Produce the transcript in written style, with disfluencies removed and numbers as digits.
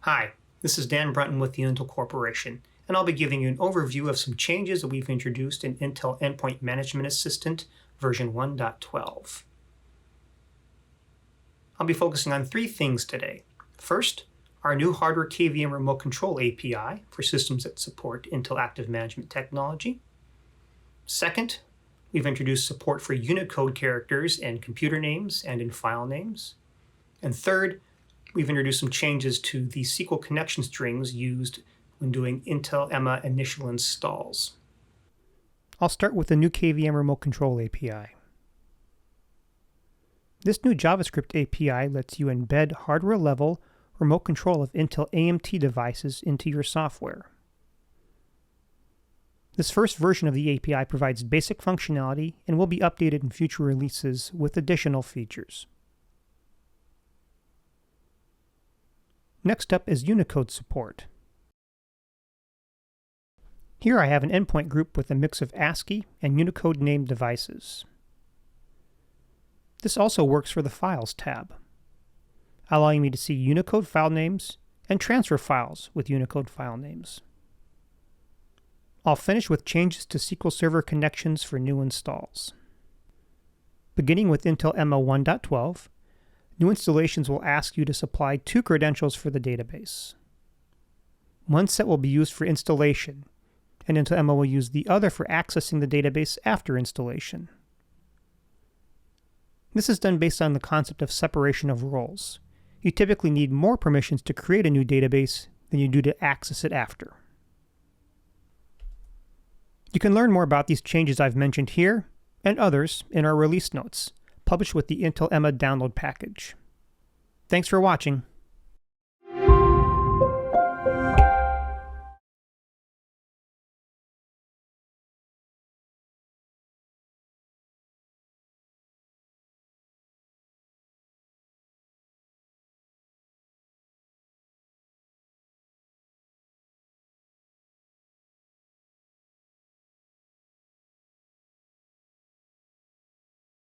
Hi, this is Dan Brunton with the Intel Corporation, and I'll be giving you an overview of some changes that we've introduced in Intel Endpoint Management Assistant version 1.12. I'll be focusing on three things today. First, our new hardware KVM Remote Control API for systems that support Intel Active Management technology. Second, we've introduced support for Unicode characters in computer names and in file names. And third, we've introduced some changes to the SQL connection strings used when doing Intel EMA initial installs. I'll start with the new KVM Remote Control API. This new JavaScript API lets you embed hardware-level remote control of Intel AMT devices into your software. This first version of the API provides basic functionality and will be updated in future releases with additional features. Next up is Unicode Support. Here I have an endpoint group with a mix of ASCII and Unicode named devices. This also works for the Files tab, allowing me to see Unicode file names and transfer files with Unicode file names. I'll finish with changes to SQL Server Connections for new installs. Beginning with Intel EMA 1.12, new installations will ask you to supply two credentials for the database. One set will be used for installation, and Intel EMA will use the other for accessing the database after installation. This is done based on the concept of separation of roles. You typically need more permissions to create a new database than you do to access it after. You can learn more about these changes I've mentioned here and others in our release notes, published with the Intel EMA download package. Thanks for watching.